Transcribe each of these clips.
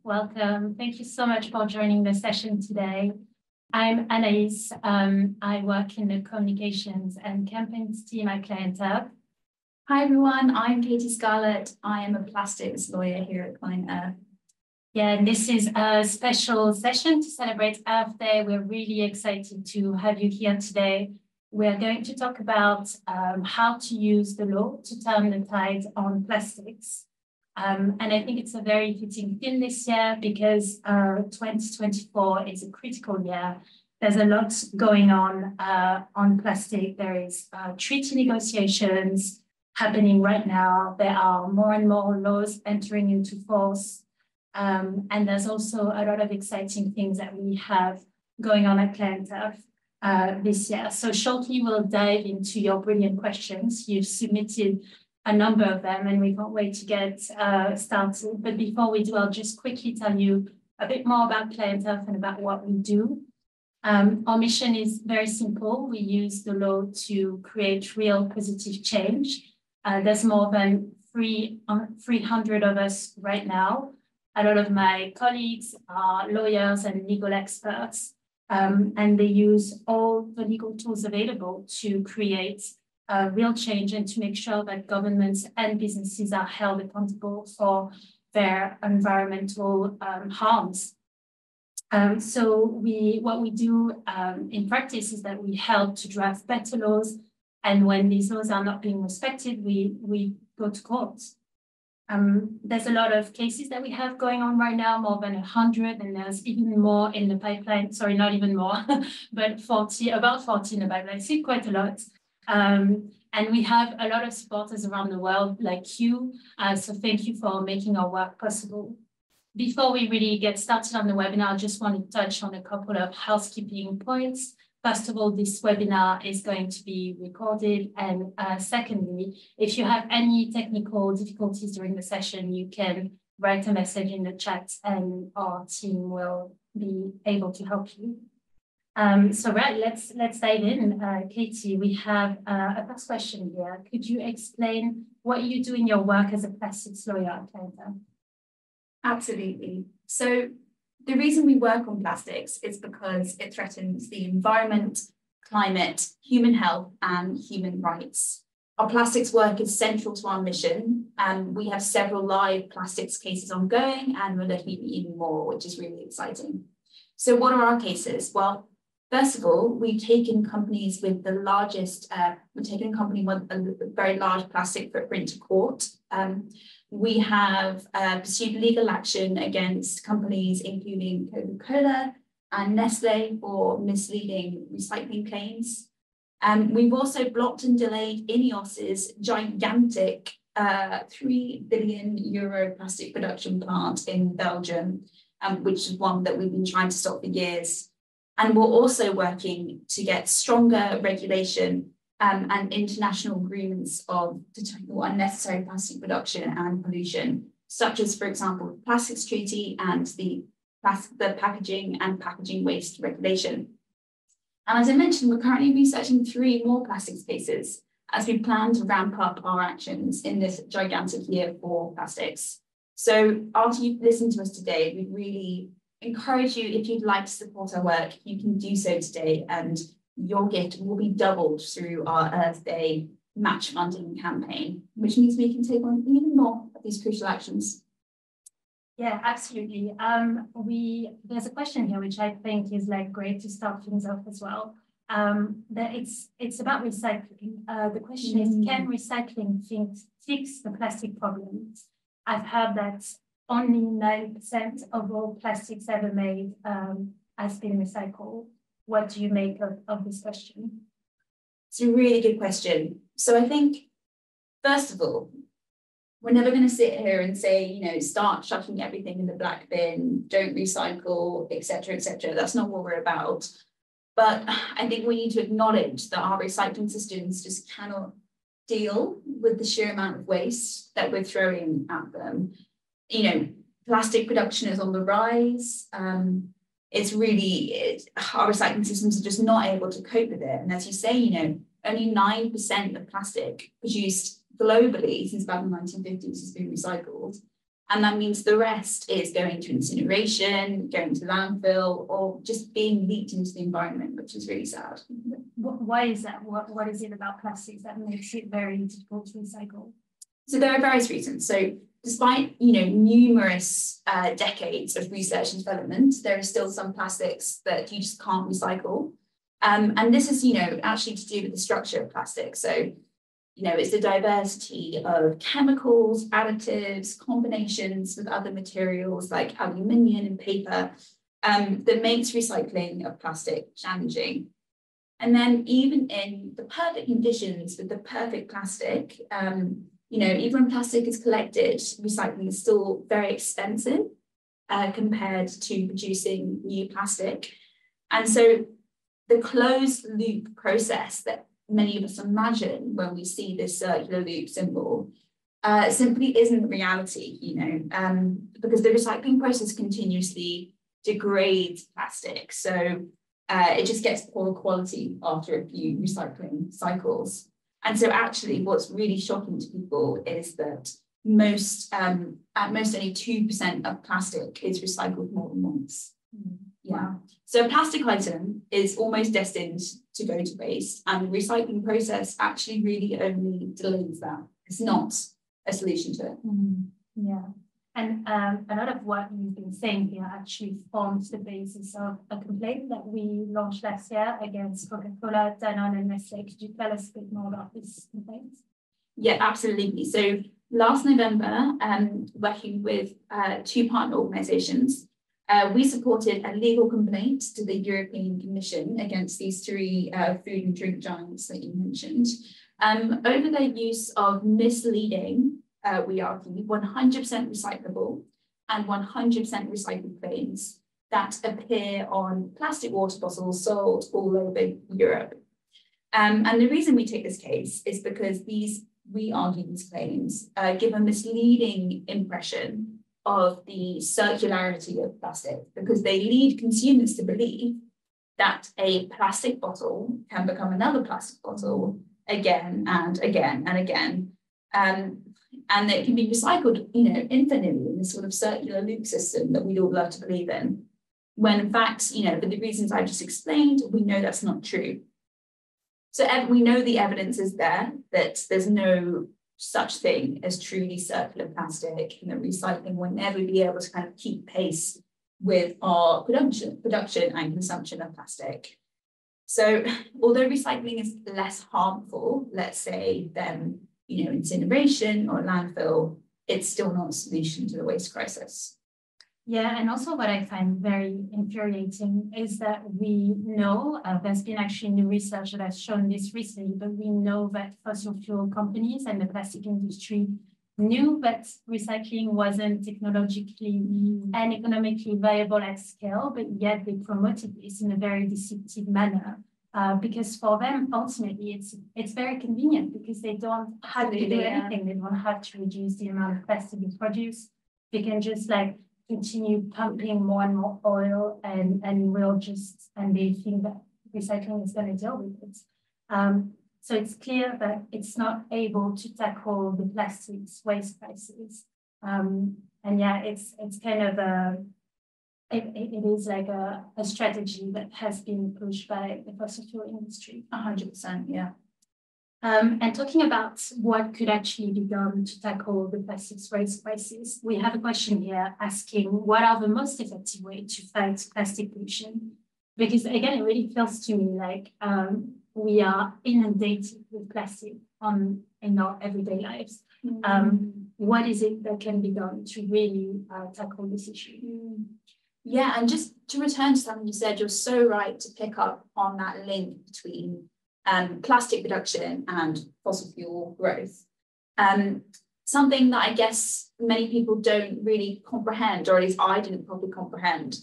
Welcome. Thank you so much for joining the session today. I'm Anaïs. I work in the communications and campaigns team at ClientEarth. Hi everyone, I'm Katie Scarlett. I am a plastics lawyer here at ClientEarth. Yeah, and this is a special session to celebrate Earth Day. We're really excited to have you here today. We're going to talk about how to use the law to turn the tide on plastics. And I think it's a very fitting theme this year because 2024 is a critical year. There's a lot going on plastic. There is treaty negotiations happening right now. There are more and more laws entering into force. And there's also a lot of exciting things that we have going on at ClientEarth this year. So shortly, we'll dive into your brilliant questions. You've submitted a number of them, and we can't wait to get started. But before we do, I'll just quickly tell you a bit more about ClientEarth and about what we do. Our mission is very simple. We use the law to create real positive change. There's more than 300 of us right now. A lot of my colleagues are lawyers and legal experts, and they use all the legal tools available to create real change and to make sure that governments and businesses are held accountable for their environmental harms. So what we do in practice is that we help to draft better laws, and when these laws are not being respected, we go to court. There's a lot of cases that we have going on right now, more than 100, and there's even more in the pipeline. Sorry, not even more, but about 40 in the pipeline. So quite a lot. And we have a lot of supporters around the world like you. So thank you for making our work possible. Before we really get started on the webinar, I just want to touch on a couple of housekeeping points. First of all, this webinar is going to be recorded. And secondly, if you have any technical difficulties during the session, you can write a message in the chat and our team will be able to help you. So right, let's dive in. Katie, we have a first question here. Could you explain what you do in your work as a plastics lawyer at ClientEarth? Absolutely. So the reason we work on plastics is because it threatens the environment, climate, human health, and human rights. Our plastics work is central to our mission, and we have several live plastics cases ongoing, and we're looking at even more, which is really exciting. So what are our cases? Well, first of all, we've taken companies with the largest, we've taken a company with a very large plastic footprint to court. We have pursued legal action against companies including Coca-Cola and Nestle for misleading recycling claims. We've also blocked and delayed Ineos's gigantic €3 billion plastic production plant in Belgium, which is one that we've been trying to stop for years. And we're also working to get stronger regulation and international agreements of detecting unnecessary plastic production and pollution, such as, for example, the Plastics Treaty and the Packaging and Packaging Waste Regulation. And as I mentioned, we're currently researching 3 more plastics cases as we plan to ramp up our actions in this gigantic year for plastics. So after you've listened to us today, we really encourage you, if you'd like to support our work, you can do so today, and your gift will be doubled through our Earth Day match funding campaign, which means we can take on even more of these crucial actions. Yeah, absolutely. There's a question here, which I think is great to start things off as well. That it's about recycling. The question is, can recycling fix the plastic problems? I've heard that only 9% of all plastics ever made has been recycled. What do you make of this question? It's a really good question. So I think, first of all, we're never going to sit here and say, start chucking everything in the black bin, don't recycle, etc., etc. That's not what we're about. But I think we need to acknowledge that our recycling systems just cannot deal with the sheer amount of waste that we're throwing at them. Plastic production is on the rise. Our recycling systems are just not able to cope with it. And as you say, only 9% of plastic produced globally since about the 1950s has been recycled. And that means the rest is going to incineration, going to landfill, or just being leaked into the environment, which is really sad. Why is that? What is it about plastics that makes it very difficult to recycle? So there are various reasons. So despite, numerous decades of research and development, there are still some plastics that you just can't recycle. And this is, actually to do with the structure of plastic. So it's the diversity of chemicals, additives, combinations with other materials like aluminium and paper that makes recycling of plastic challenging. And then even in the perfect conditions with the perfect plastic, even when plastic is collected, recycling is still very expensive compared to producing new plastic. And so the closed loop process that many of us imagine when we see this circular loop symbol simply isn't reality, because the recycling process continuously degrades plastic. So it just gets poor quality after a few recycling cycles. And so actually what's really shocking to people is that at most only 2% of plastic is recycled more than once. Yeah. So a plastic item is almost destined to go to waste, and the recycling process actually really only delays that. It's not a solution to it. Yeah. And a lot of what you've been saying here actually forms the basis of a complaint that we launched last year against Coca-Cola, Danone, and Nestle. Could you tell us a bit more about this complaint? Yeah, absolutely. So last November, working with two partner organisations, we supported a legal complaint to the European Commission against these three food and drink giants that you mentioned over their use of misleading, we argue, 100% recyclable and 100% recycled claims that appear on plastic water bottles sold all over Europe. And the reason we take this case is because we argue these claims give a misleading impression of the circularity of plastic, because they lead consumers to believe that a plastic bottle can become another plastic bottle again and again and again. And it can be recycled, infinitely in this sort of circular loop system that we'd all love to believe in. When in fact, for the reasons I just explained, we know that's not true. So we know the evidence is there that there's no such thing as truly circular plastic, and that recycling will never be able to kind of keep pace with our production and consumption of plastic. So although recycling is less harmful, let's say, than incineration or landfill, it's still not a solution to the waste crisis. Yeah, and also what I find very infuriating is that we know, there's been actually new research that has shown this recently, but we know that fossil fuel companies and the plastic industry knew that recycling wasn't technologically and economically viable at scale, but yet they promoted this in a very deceptive manner. Because for them, ultimately, it's very convenient because they don't have to do anything. They don't have to reduce the amount of plastic they produce. They can just continue pumping more and more oil and they think that recycling is going to deal with it. So it's clear that it's not able to tackle the plastics waste crisis. And yeah, it's kind of it is like a strategy that has been pushed by the fossil fuel industry. 100%, yeah. And talking about what could actually be done to tackle the plastics waste crisis, we have a question here asking what are the most effective ways to fight plastic pollution? Because again, it really feels to me like we are inundated with plastic in our everyday lives. What is it that can be done to really tackle this issue? Yeah, and just to return to something you said, you're so right to pick up on that link between plastic production and fossil fuel growth. Something that I guess many people don't really comprehend, or at least I didn't properly comprehend,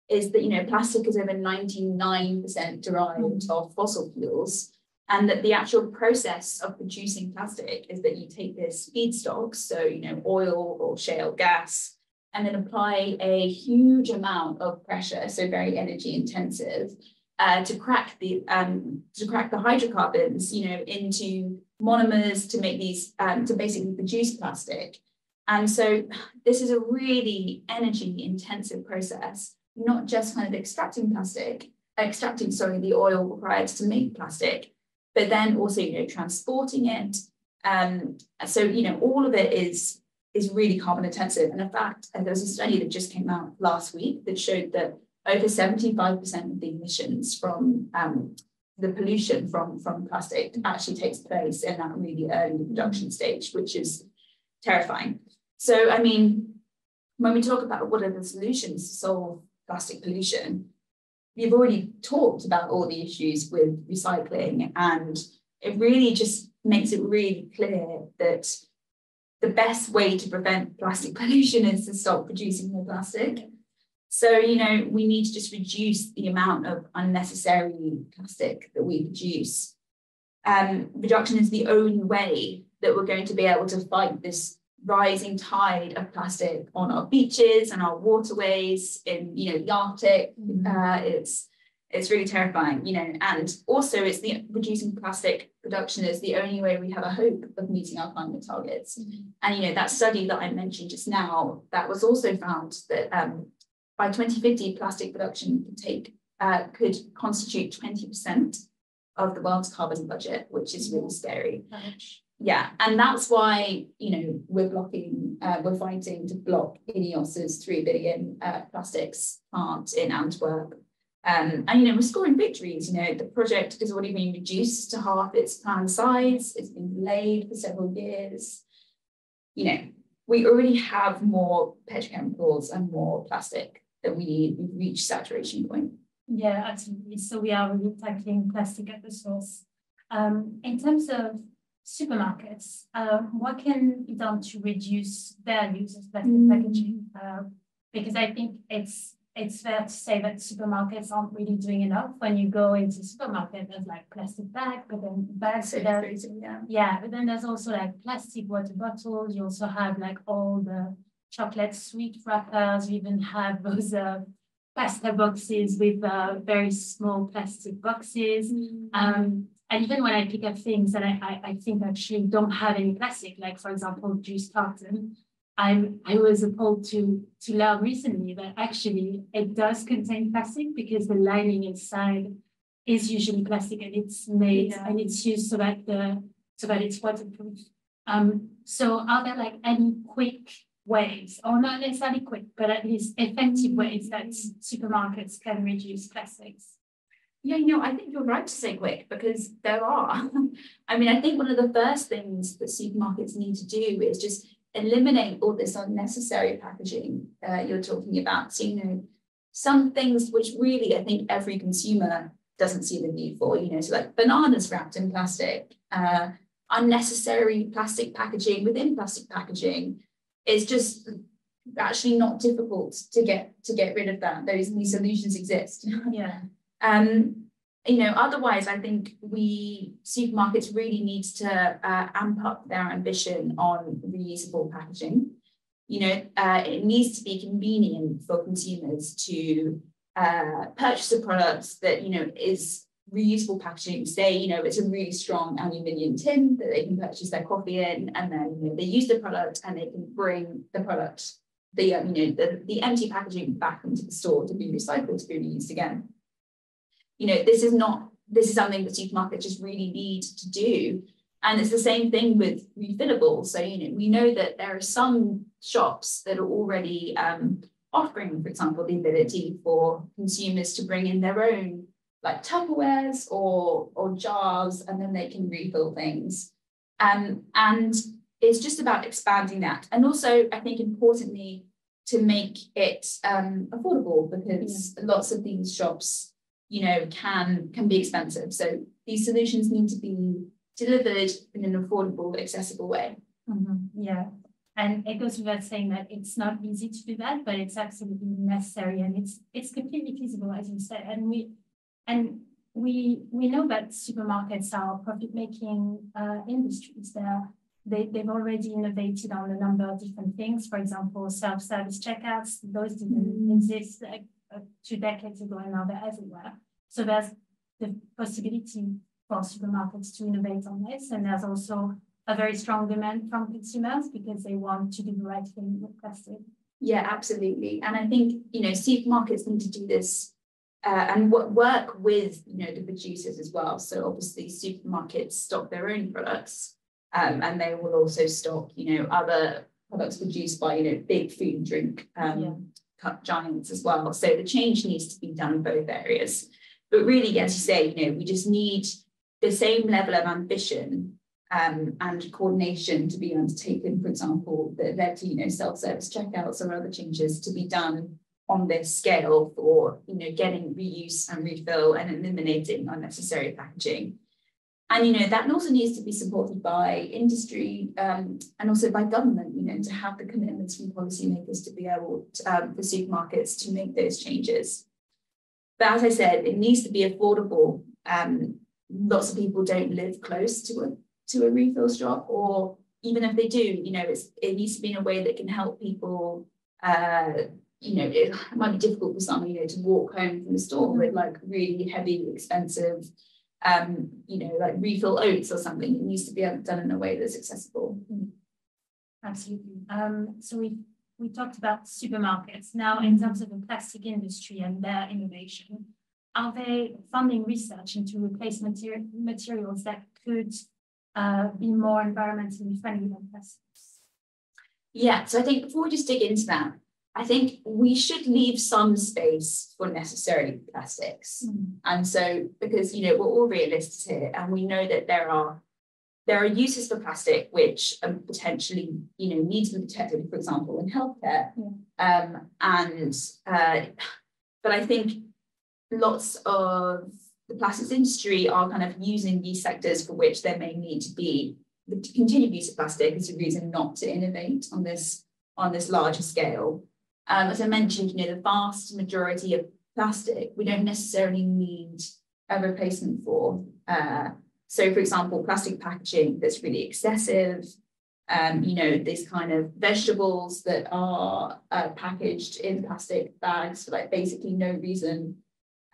is that plastic is over 99% derived of fossil fuels, and that the actual process of producing plastic is that you take this feedstock, so oil or shale gas, and then apply a huge amount of pressure, so very energy intensive, to crack the hydrocarbons, into monomers to make these to basically produce plastic. And so this is a really energy intensive process, not just kind of extracting the oil required to make plastic, but then also, transporting it. So, all of it is really carbon intensive. And in fact, there was a study that just came out last week that showed that over 75% of the emissions from the pollution from plastic actually takes place in that really early production stage, which is terrifying. So, I mean, when we talk about what are the solutions to solve plastic pollution, we've already talked about all the issues with recycling, and it really just makes it really clear that the best way to prevent plastic pollution is to stop producing more plastic. So, we need to just reduce the amount of unnecessary plastic that we produce. Reduction is the only way that we're going to be able to fight this rising tide of plastic on our beaches and our waterways in, the Arctic. It's really terrifying, and also it's the reducing plastic production is the only way we have a hope of meeting our climate targets. And, that study that I mentioned just now, that was also found that by 2050, plastic production could constitute 20% of the world's carbon budget, which is really scary. Yeah, and that's why, we're fighting to block INEOS's 3 billion plastics plant in Antwerp. And, we're scoring victories. The project has already been reduced to half its planned size. It's been delayed for several years. We already have more petrochemicals and more plastic than we need. We've reached saturation point. Yeah, absolutely. So we are really tackling plastic at the source. In terms of supermarkets, what can be done to reduce their use of plastic packaging? Because I think it's fair to say that supermarkets aren't really doing enough. When you go into supermarket, there's like plastic bag, but then bags. But then there's also like plastic water bottles. You also have like all the chocolate sweet wrappers. You even have those pasta boxes with very small plastic boxes. And even when I pick up things that I think actually don't have any plastic, like for example, juice carton, I was appalled to learn recently that actually it does contain plastic because the lining inside is usually plastic, and it's made and it's used so that it's waterproof. So are there like any quick ways, or not necessarily quick, but at least effective ways that supermarkets can reduce plastics? Yeah, I think you're right to say quick, because there are. I mean, I think one of the first things that supermarkets need to do is just eliminate all this unnecessary packaging you're talking about. So, some things which really I think every consumer doesn't see the need for, so like bananas wrapped in plastic, unnecessary plastic packaging within plastic packaging is just actually not difficult to get rid of that. These solutions exist. Yeah. Otherwise, I think supermarkets really need to amp up their ambition on reusable packaging. It needs to be convenient for consumers to purchase a product that, is reusable packaging. Say, it's a really strong aluminium tin that they can purchase their coffee in, and then they use the product and they can bring the product, the empty packaging back into the store to be recycled, to be reused again. This is something that supermarkets just really need to do. And it's the same thing with refillables. So, we know that there are some shops that are already offering, for example, the ability for consumers to bring in their own like Tupperwares or jars, and then they can refill things. And it's just about expanding that. And also, I think importantly, to make it affordable, because lots of these shops can be expensive. So these solutions need to be delivered in an affordable, accessible way. Yeah, and it goes without saying that it's not easy to do that, but it's absolutely necessary, and it's completely feasible, as you said. And we know that supermarkets are profit-making industries. They've already innovated on a number of different things. For example, self-service checkouts; those didn't exist 2 decades ago, and now they're everywhere. So there's the possibility for supermarkets to innovate on this, and there's also a very strong demand from consumers because they want to do the right thing with plastic. Yeah, absolutely. And I think, supermarkets need to do this and work with, the producers as well. So obviously supermarkets stock their own products and they will also stock, other products produced by, big food and drink giants as well. So the change needs to be done in both areas. But really, as you say, we just need the same level of ambition and coordination to be undertaken, for example, that led to, self-service checkouts or other changes to be done on this scale for, getting reuse and refill and eliminating unnecessary packaging. And, that also needs to be supported by industry and also by government, to have the commitments from policymakers to be able to, for supermarkets to make those changes. But as I said, it needs to be affordable. Lots of people don't live close to a refill shop, or even if they do, it needs to be in a way that can help people. It might be difficult for some, to walk home from the store with like really heavy, expensive, like refill oats or something. It needs to be done in a way that's accessible. Absolutely. So we talked about supermarkets. Now, in terms of the plastic industry and their innovation, are they funding research into replacement materials that could be more environmentally friendly than plastics? Yeah, so I think before we just dig into that, I think we should leave some space for necessary plastics. And so, because, we're all realists here, and we know that there are uses for plastic which potentially, need to be protected, for example, in healthcare. But I think lots of the plastics industry are kind of using these sectors for which there may need to be the continued use of plastic as a reason not to innovate on this larger scale. As I mentioned, the vast majority of plastic we don't necessarily need a replacement for. So, for example, plastic packaging that's really excessive, these kind of vegetables that are packaged in plastic bags for like basically no reason,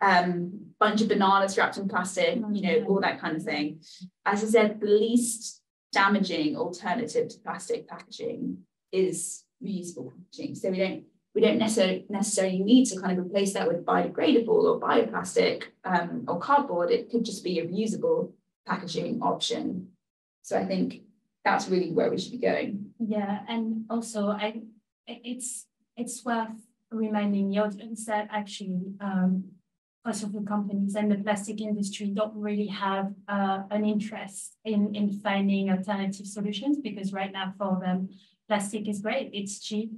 bunch of bananas wrapped in plastic, all that kind of thing. As I said, the least damaging alternative to plastic packaging is reusable packaging. So we don't necessarily need to kind of replace that with biodegradable or bioplastic or cardboard. It could just be a reusable packaging option. So I think that's really where we should be going. Yeah, and also it's worth reminding the audience that actually fossil fuel companies and the plastic industry don't really have an interest in finding alternative solutions, because right now for them plastic is great, it's cheap,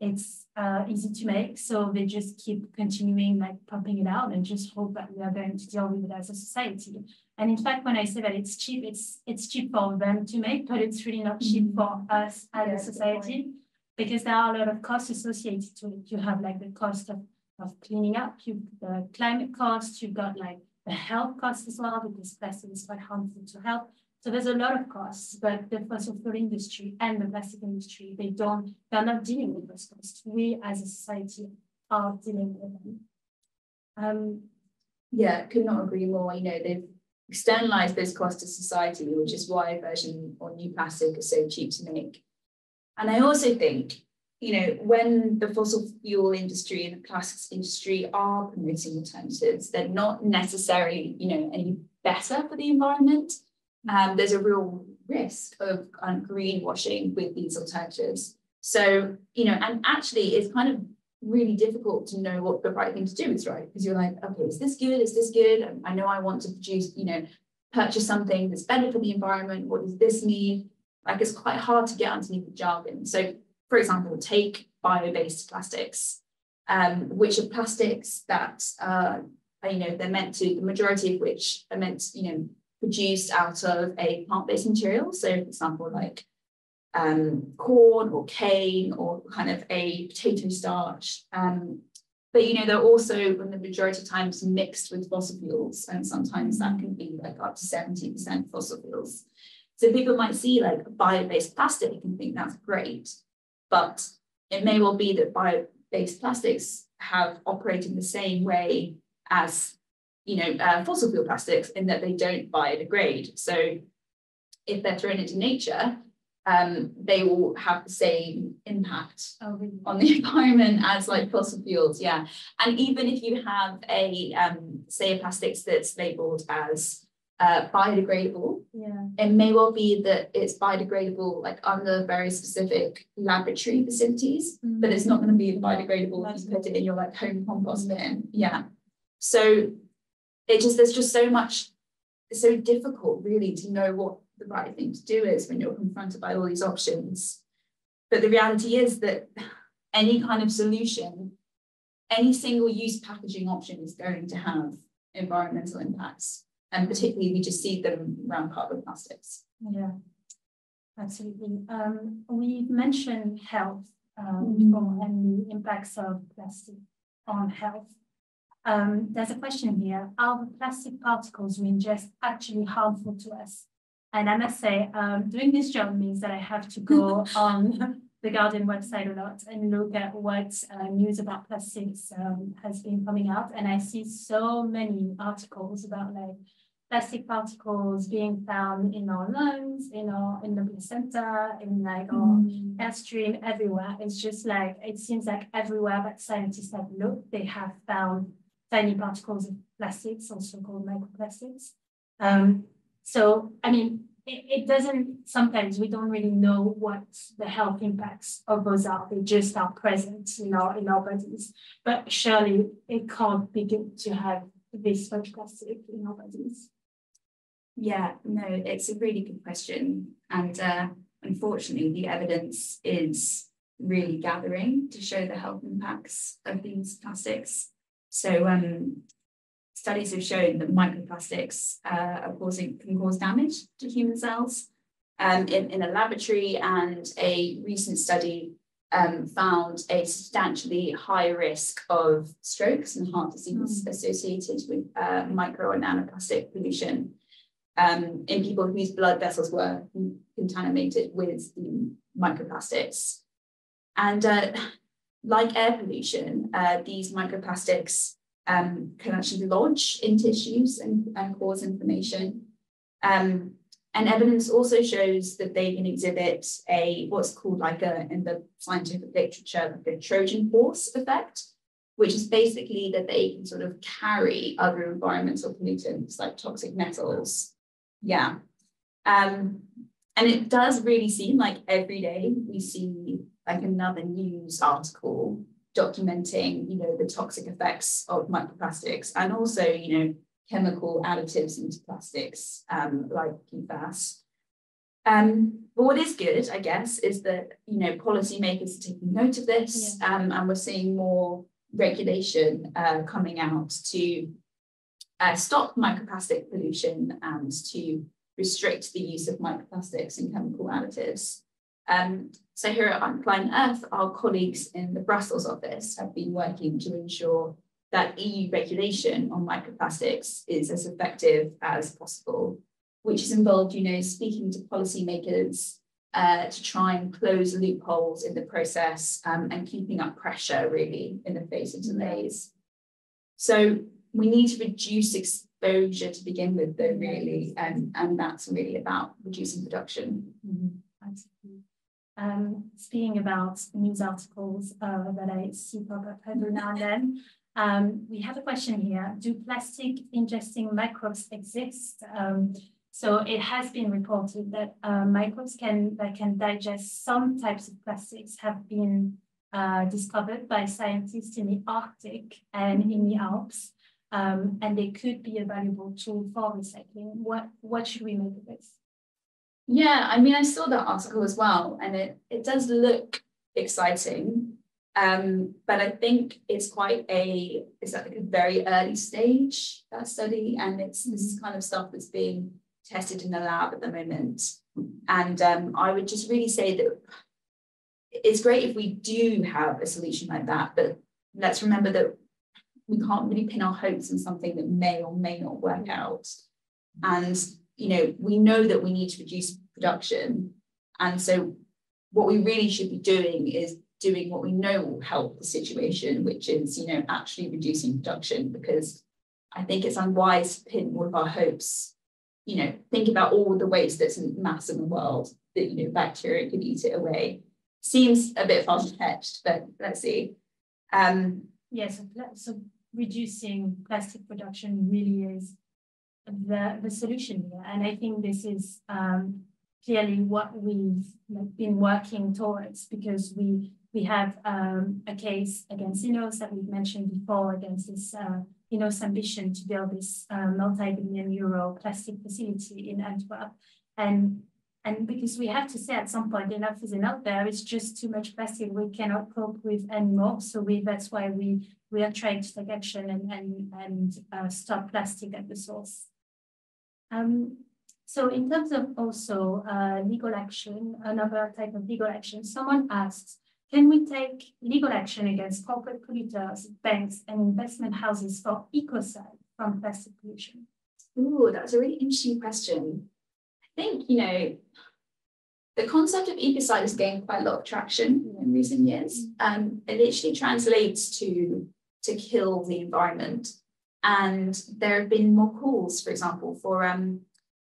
it's easy to make, so they just keep continuing like pumping it out and just hope that we are going to deal with it as a society. And in fact, when I say that it's cheap, it's cheap for them to make, but it's really not cheap for us as a society, because there are a lot of costs associated to it. You have like the cost of cleaning up, the climate cost, you've got like the health cost as well, because plastic is quite harmful to health. So there's a lot of costs, but the fossil fuel industry and the plastic industry, they're not dealing with those costs. We as a society are dealing with them. Yeah, could not agree more. They've externalized those costs to society, which is why virgin or new plastic is so cheap to make. And I also think, when the fossil fuel industry and the plastics industry are promoting alternatives, they're not necessarily, any better for the environment. There's a real risk of greenwashing with these alternatives. So, and actually it's kind of really difficult to know what the right thing to do is, right? Because you're like, okay, is this good? Is this good? And I know I want to purchase something that's better for the environment. What does this mean? Like, it's quite hard to get underneath the jargon. So, for example, take bio-based plastics, which are plastics that they're meant to, the majority of which are meant to, produced out of a plant-based material. So, for example, like corn or cane or kind of a potato starch. But, they're also, in the majority of times, mixed with fossil fuels. And sometimes that can be like up to 70% fossil fuels. So people might see like bio-based plastic and think that's great. But it may well be that bio-based plastics have operated the same way as fossil fuel plastics, in that they don't biodegrade. So if they're thrown into nature, they will have the same impact on the environment as like fossil fuels. Yeah. And even if you have a, say, a plastics that's labeled as biodegradable, it may well be that it's biodegradable like under very specific laboratory facilities, but it's not going to be biodegradable if you put it in your like home compost bin. Yeah. So there's just so much, it's so difficult really to know what the right thing to do is when you're confronted by all these options. But the reality is that any kind of solution, any single use packaging option is going to have environmental impacts. And particularly we just see them around cardboard plastics. Yeah, absolutely. We've mentioned health before and the impacts of plastic on health. There's a question here. Are the plastic particles we ingest actually harmful to us? And I must say, doing this job means that I have to go on the Guardian website a lot and look at what news about plastics has been coming out. And I see so many articles about like plastic particles being found in our lungs, in the placenta, in like our airstream, everywhere. It's just like, it seems like everywhere that scientists have looked, they have found tiny particles of plastics, also called microplastics. So, I mean, it doesn't, sometimes we don't really know what the health impacts of those are. They just are present in our bodies. But surely it can't be good to have this much plastic in our bodies. Yeah, no, it's a really good question. And unfortunately, the evidence is really gathering to show the health impacts of these plastics. So studies have shown that microplastics can cause damage to human cells in a laboratory, and a recent study found a substantially higher risk of strokes and heart disease associated with micro and nanoplastic pollution in people whose blood vessels were contaminated with the microplastics. And like air pollution, these microplastics can actually lodge in tissues and cause inflammation. And evidence also shows that they can exhibit what's called in the scientific literature, like a Trojan horse effect, which is basically that they can sort of carry other environmental pollutants like toxic metals. Yeah. And it does really seem like every day we see like another news article documenting, the toxic effects of microplastics, and also, chemical additives into plastics, like PFAS. But what is good, I guess, is that, policymakers are taking note of this, and we're seeing more regulation coming out to stop microplastic pollution and to restrict the use of microplastics and chemical additives. So here at ClientEarth, our colleagues in the Brussels office have been working to ensure that EU regulation on microplastics is as effective as possible, which has involved, speaking to policymakers to try and close loopholes in the process and keeping up pressure really in the face of delays. So we need to reduce exposure to begin with, though, really, and that's really about reducing production. Speaking about news articles that I see pop up every now and then, we have a question here. Do plastic ingesting microbes exist? So it has been reported that microbes that can digest some types of plastics have been discovered by scientists in the Arctic and in the Alps, and they could be a valuable tool for recycling. What should we make of this? Yeah, I mean, I saw that article as well, and it does look exciting, but I think it's like a very early stage, that study, and this is kind of stuff that's being tested in the lab at the moment. And I would just really say that it's great if we do have a solution like that, but let's remember that we can't really pin our hopes on something that may or may not work out. And we know that we need to reduce production. And so what we really should be doing is doing what we know will help the situation, which is, actually reducing production, because I think it's unwise to pin all of our hopes think about all the waste that's mass in the world that, bacteria could eat it away. Seems a bit far-fetched, but let's see. Yes, so reducing plastic production really is the solution here. And I think this is clearly what we've been working towards, because we have a case against INOS that we've mentioned before, against this INOS ambition to build this multi-billion euro plastic facility in Antwerp. And because we have to say at some point, enough is enough there. It's just too much plastic we cannot cope with anymore. So that's why we are trying to take action and stop plastic at the source. So in terms of also legal action, another type of legal action, someone asked, can we take legal action against corporate polluters, banks, and investment houses for ecocide from plastic pollution? Ooh, that's a really interesting question. I think, the concept of ecocide has gained quite a lot of traction in recent years. It literally translates to kill the environment. And there have been more calls, for example, for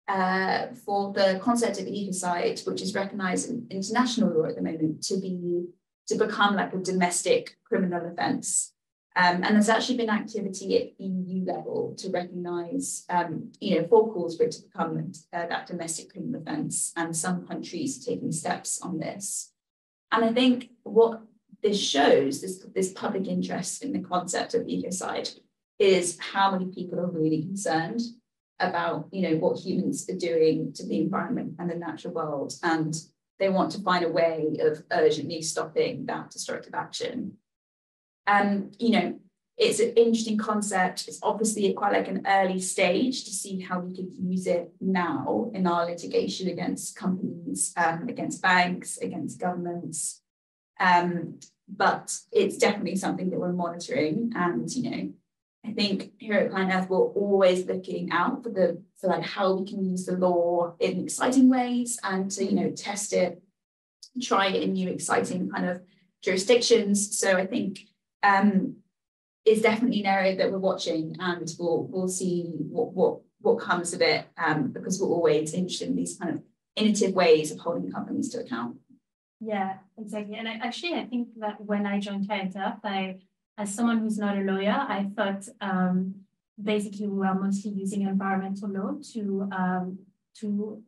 the concept of ecocide, which is recognized in international law at the moment, to become like a domestic criminal offence. And there's actually been activity at EU level to recognise, for calls for it to become that domestic criminal offence, and some countries taking steps on this. And I think what this shows, this public interest in the concept of ecocide, is how many people are really concerned about, what humans are doing to the environment and the natural world, and they want to find a way of urgently stopping that destructive action. It's an interesting concept. It's obviously quite like an early stage to see how we could use it now in our litigation against companies, against banks, against governments. But it's definitely something that we're monitoring. And, I think here at ClientEarth, we're always looking out for like how we can use the law in exciting ways and to, test it, try it in new exciting kind of jurisdictions. So I think is definitely an area that we're watching, and we'll see what comes of it, because we're always interested in these kind of innovative ways of holding companies to account. Yeah, exactly. And I think that when I joined ClientEarth, as someone who's not a lawyer, I thought basically we were mostly using environmental law to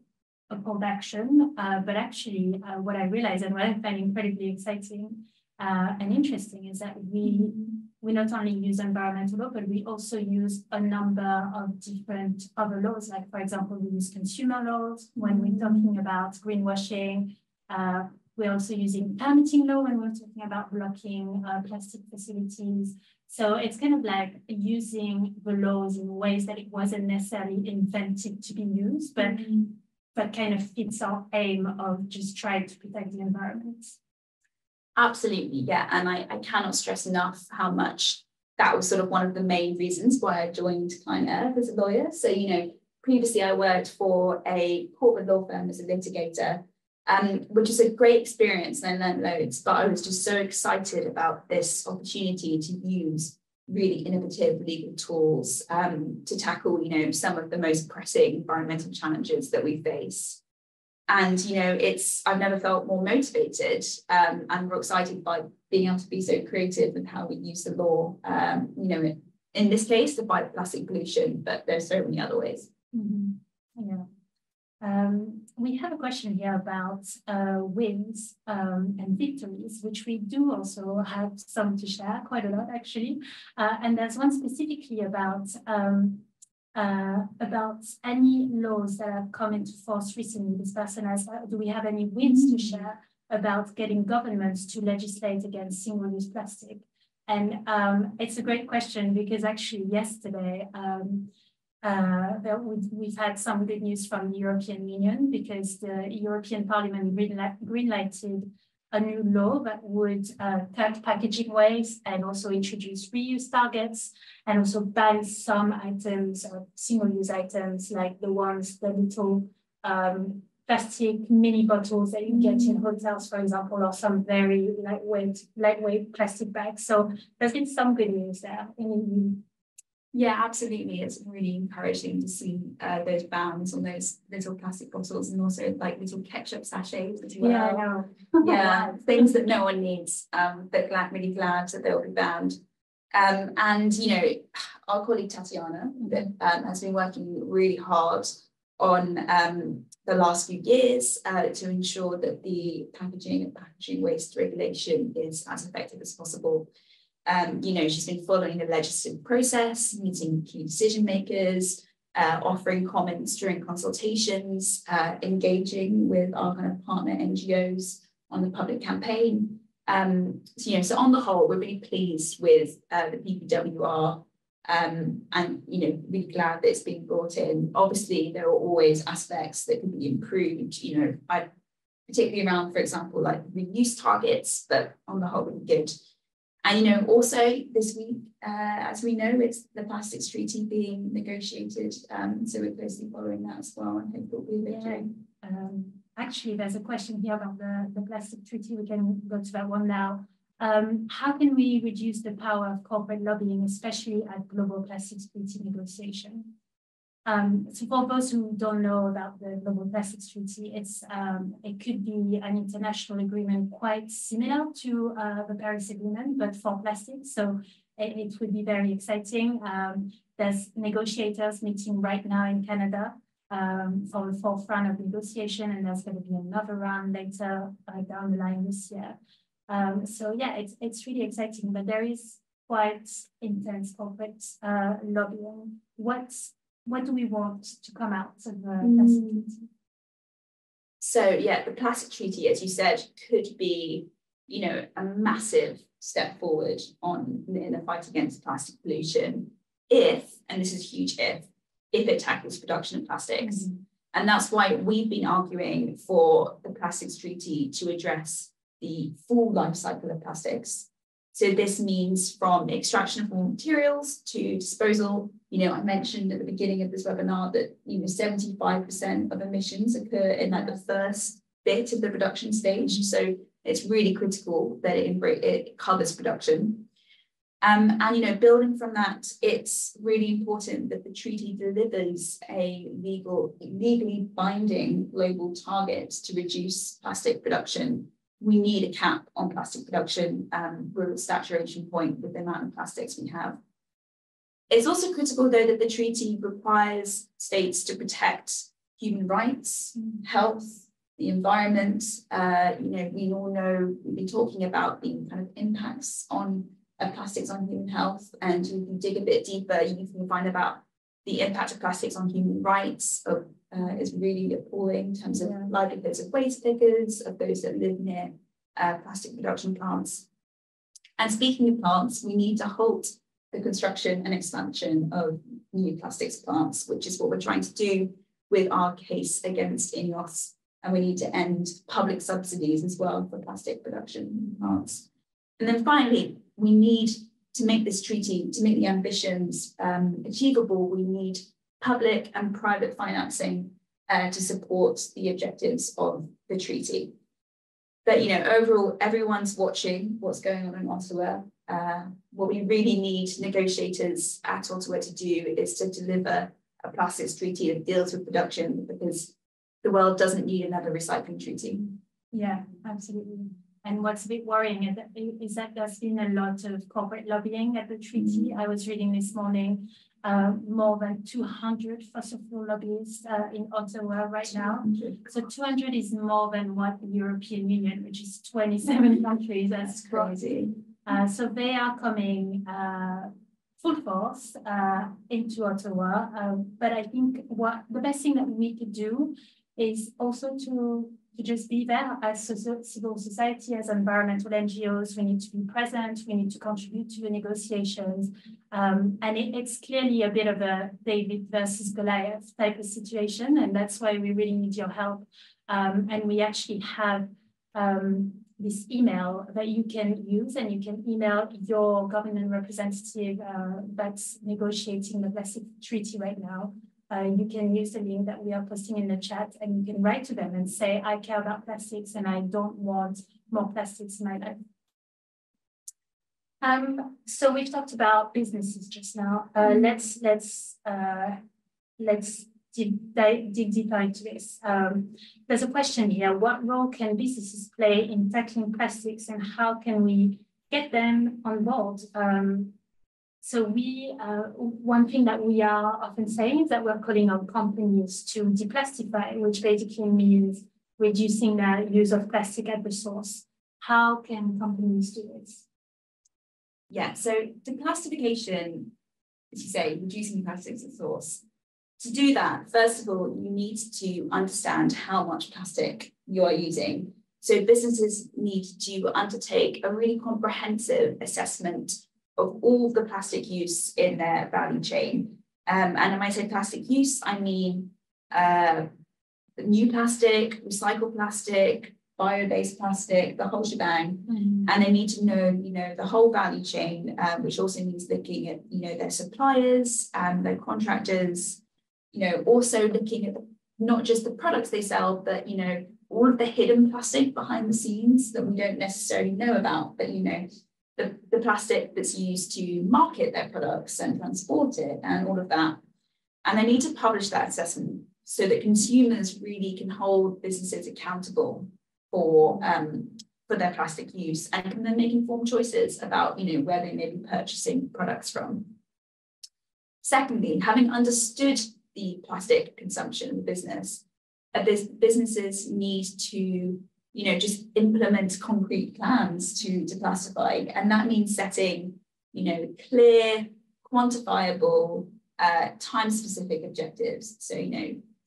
uphold action. But actually, what I realized and what I find incredibly exciting and interesting is that we not only use environmental law, but we also use a number of different other laws. Like, for example, we use consumer laws when we're talking about greenwashing. We're also using permitting law when we're talking about blocking plastic facilities. So it's kind of like using the laws in ways that it wasn't necessarily invented to be used, but kind of fits our aim of just trying to protect the environment. Absolutely, yeah. And I cannot stress enough how much that was sort of one of the main reasons why I joined ClientEarth as a lawyer. So, previously I worked for a corporate law firm as a litigator, which is a great experience, and I learned loads, but I was just so excited about this opportunity to use really innovative legal tools to tackle, some of the most pressing environmental challenges that we face. And, I've never felt more motivated and more excited by being able to be so creative with how we use the law, in this case, to fight plastic pollution, but there's so many other ways. Mm-hmm. Yeah. We have a question here about wins and victories, which we do also have some to share, quite a lot actually. And there's one specifically about any laws that have come into force recently. This person asked, do we have any wins to share about getting governments to legislate against single-use plastic? And it's a great question, because actually yesterday, we've had some good news from the European Union, because the European Parliament greenlighted a new law that would cut packaging waste and also introduce reuse targets, and also ban some items, single-use items, like the little plastic mini bottles that you get in hotels, for example, or some very lightweight plastic bags. So there's been some good news there in the EU. Yeah, absolutely. It's really encouraging to see those bans on those little plastic bottles and also like little ketchup sachets as well. Yeah, I know. Yeah, things that no one needs, but really glad that they'll be banned. And, you know, our colleague Tatiana has been working really hard on the last few years to ensure that the packaging and packaging waste regulation is as effective as possible. You know, she's been following the legislative process, meeting key decision makers, offering comments during consultations, engaging with our kind of partner NGOs on the public campaign. So, you know, so on the whole, we're really pleased with the PPWR and, you know, really glad that it's been brought in. Obviously, there are always aspects that can be improved, you know, particularly around, for example, like reuse targets, but on the whole, really good. And, you know, also this week, as we know, it's the Plastics Treaty being negotiated. So we're closely following that as well. I think it'll be a victory. Actually, there's a question here about the Plastic Treaty. We can go to that one now. How can we reduce the power of corporate lobbying, especially at global plastics treaty negotiation? So for those who don't know about the Global Plastics Treaty, it could be an international agreement quite similar to the Paris Agreement, but for plastics. So it would be very exciting. There's negotiators meeting right now in Canada for the forefront of negotiation, and there's going to be another round later down the line this year. So yeah, it's really exciting, but there is quite intense corporate lobbying. What do we want to come out of the Plastic Treaty? So yeah, the Plastic Treaty, as you said, could be, you know, a massive step forward in the fight against plastic pollution if, and this is a huge if it tackles production of plastics. And that's why we've been arguing for the Plastics Treaty to address the full life cycle of plastics. So this means from extraction of raw materials to disposal. You know, I mentioned at the beginning of this webinar that, you know, 75% of emissions occur in like the first bit of the production stage. So it's really critical that it covers production. And, you know, building from that, it's really important that the treaty delivers a legally binding global target to reduce plastic production. We need a cap on plastic production. We're at a saturation point with the amount of plastics we have. It's also critical, though, that the treaty requires states to protect human rights, health, the environment. You know, we all know, we've been talking about the kind of impacts on plastics on human health, and if you dig a bit deeper, you can find about the impact of plastics on human rights is really appalling in terms of livelihoods of waste pickers, of those that live near plastic production plants. And speaking of plants, we need to halt the construction and expansion of new plastics plants, which is what we're trying to do with our case against INEOS. And we need to end public subsidies as well for plastic production plants. And then finally, we need to make this treaty, to make the ambitions achievable, we need public and private financing to support the objectives of the treaty. But, you know, overall, everyone's watching what's going on in Ottawa. What we really need negotiators at Ottawa to do is to deliver a plastics treaty that deals with production, because the world doesn't need another recycling treaty. Yeah, absolutely. And what's a bit worrying is that there's been a lot of corporate lobbying at the treaty. I was reading this morning, more than 200 fossil fuel lobbyists in Ottawa right now. So 200 is more than what the European Union, which is 27 countries. That's crazy. So they are coming full force into Ottawa. But I think the best thing that we could do is also to just be there as civil society, as environmental NGOs. We need to be present, we need to contribute to the negotiations. And it's clearly a bit of a David versus Goliath type of situation. And that's why we really need your help. And we actually have this email that you can use, and you can email your government representative that's negotiating the plastic treaty right now. You can use the link that we are posting in the chat, and you can write to them and say, I care about plastics and I don't want more plastics in my life. So we've talked about businesses just now. Let's dig deeper into this. There's a question here: what role can businesses play in tackling plastics, and how can we get them on board? So one thing that we are often saying is that we're calling on companies to deplastify, which basically means reducing the use of plastic at the source. How can companies do this? Yeah, so deplastification, as you say, reducing plastics at source. To do that, first of all, you need to understand how much plastic you are using. So businesses need to undertake a really comprehensive assessment of all the plastic use in their value chain. And when I say plastic use, I mean new plastic, recycled plastic, bio-based plastic, the whole shebang. And they need to know, the whole value chain, which also means looking at, their suppliers and their contractors, also looking at not just the products they sell, but, all of the hidden plastic behind the scenes that we don't necessarily know about, but, the plastic that's used to market their products and transport it and all of that. And they need to publish that assessment so that consumers really can hold businesses accountable for their plastic use and can then make informed choices about, where they may be purchasing products from. Secondly, having understood the plastic consumption of the business, businesses need to just implement concrete plans to deplastify. And that means setting, clear, quantifiable, time-specific objectives. So,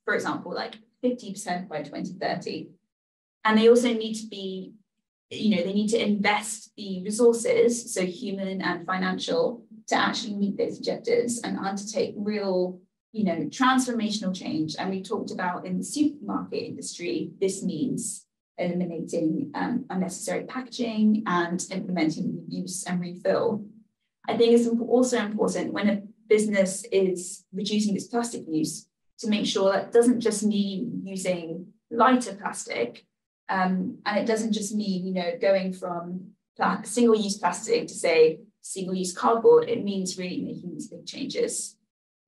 for example, like 50% by 2030. And they also need to be, they need to invest the resources, so human and financial, to actually meet those objectives and undertake real, transformational change. And we talked about in the supermarket industry, this means eliminating unnecessary packaging and implementing reuse and refill. I think it's also important when a business is reducing its plastic use to make sure that doesn't just mean using lighter plastic, and it doesn't just mean, going from single-use plastic to, say, single-use cardboard. It means really making these big changes.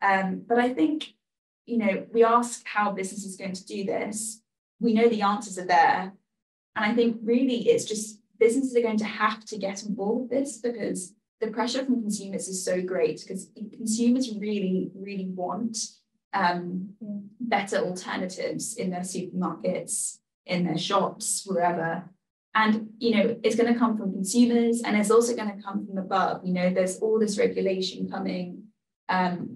But I think, we ask how business is going to do this. We know the answers are there. And I think really it's just businesses are going to have to get on board with this because the pressure from consumers is so great because consumers really, really want better alternatives in their supermarkets, in their shops, wherever. And, it's going to come from consumers and it's also going to come from above. There's all this regulation coming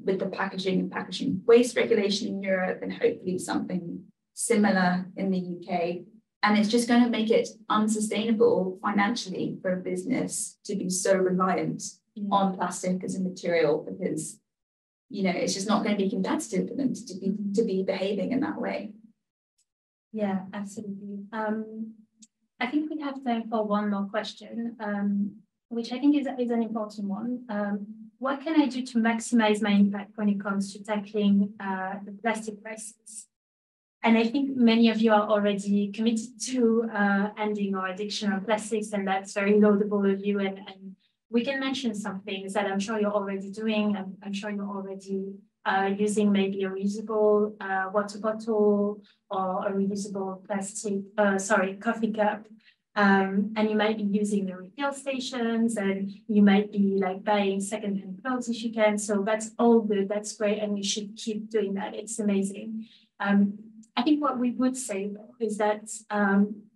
with the packaging and packaging waste regulation in Europe and hopefully something similar in the UK. And it's just going to make it unsustainable financially for a business to be so reliant on plastic as a material because, it's just not going to be competitive for them to be behaving in that way. Yeah, absolutely. I think we have time for one more question, which I think is an important one. What can I do to maximize my impact when it comes to tackling the plastic crisis? And I think many of you are already committed to ending our addiction on plastics, and that's very laudable of you. And we can mention some things that I'm sure you're already doing. I'm sure you're already using maybe a reusable water bottle or a reusable coffee cup. And you might be using the refill stations and you might be like buying secondhand clothes if you can. So that's all good. That's great. And you should keep doing that. It's amazing. I think what we would say though, is that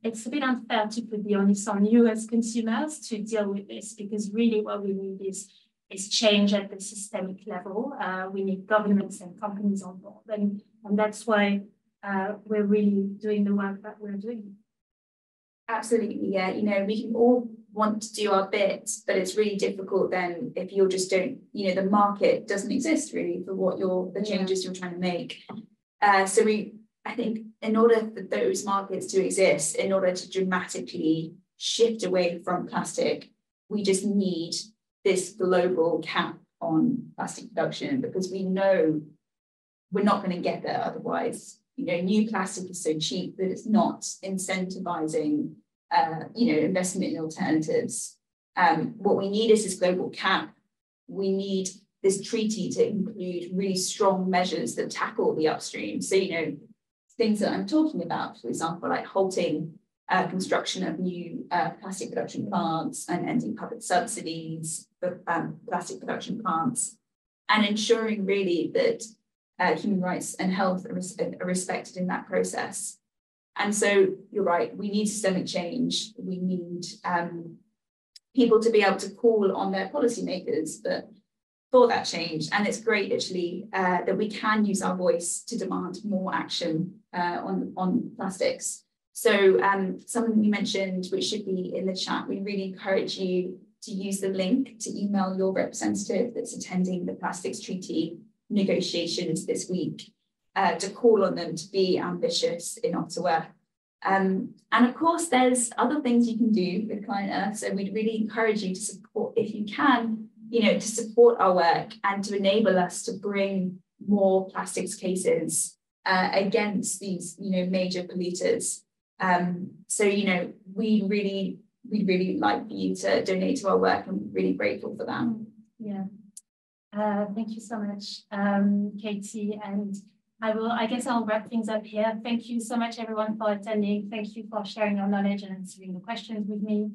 it's a bit unfair to put the onus on you as consumers to deal with this because really what we need is change at the systemic level. We need governments and companies on board. And that's why we're really doing the work that we're doing. Absolutely, yeah. We can all want to do our bit, but it's really difficult then if you just don't, the market doesn't exist really for what the changes you're trying to make. So I think in order for those markets to exist, in order to dramatically shift away from plastic, we just need this global cap on plastic production because we know we're not going to get there otherwise. New plastic is so cheap that it's not incentivizing, investment in alternatives. What we need is this global cap. We need this treaty to include really strong measures that tackle the upstream. So, things that I'm talking about, for example, like halting construction of new plastic production plants and ending public subsidies for plastic production plants, and ensuring really that human rights and health are respected in that process. And so you're right, we need systemic change. We need people to be able to call on their policymakers for that change. And it's great, actually, that we can use our voice to demand more action on plastics. So something we mentioned, which should be in the chat, we really encourage you to use the link to email your representative that's attending the Plastics Treaty negotiations this week, to call on them to be ambitious in Ottawa. And of course, there's other things you can do with ClientEarth. So we'd really encourage you to support, if you can, to support our work and to enable us to bring more plastics cases against these, major polluters. So, we'd really like for you to donate to our work, and we're really grateful for that. Yeah. Thank you so much, Katie. And I guess I'll wrap things up here. Thank you so much, everyone, for attending. Thank you for sharing your knowledge and answering the questions with me.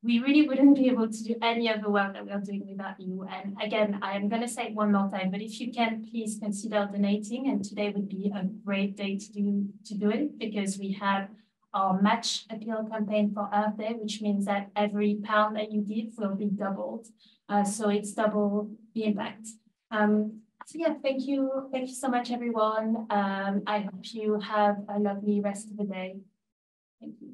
We really wouldn't be able to do any of the work that we are doing without you. And again, I am going to say it one more time, but if you can, please consider donating. And today would be a great day to do it, because we have our match appeal campaign for Earth Day, which means that every pound that you give will be doubled. So it's double the impact. So yeah, thank you so much, everyone. I hope you have a lovely rest of the day. Thank you.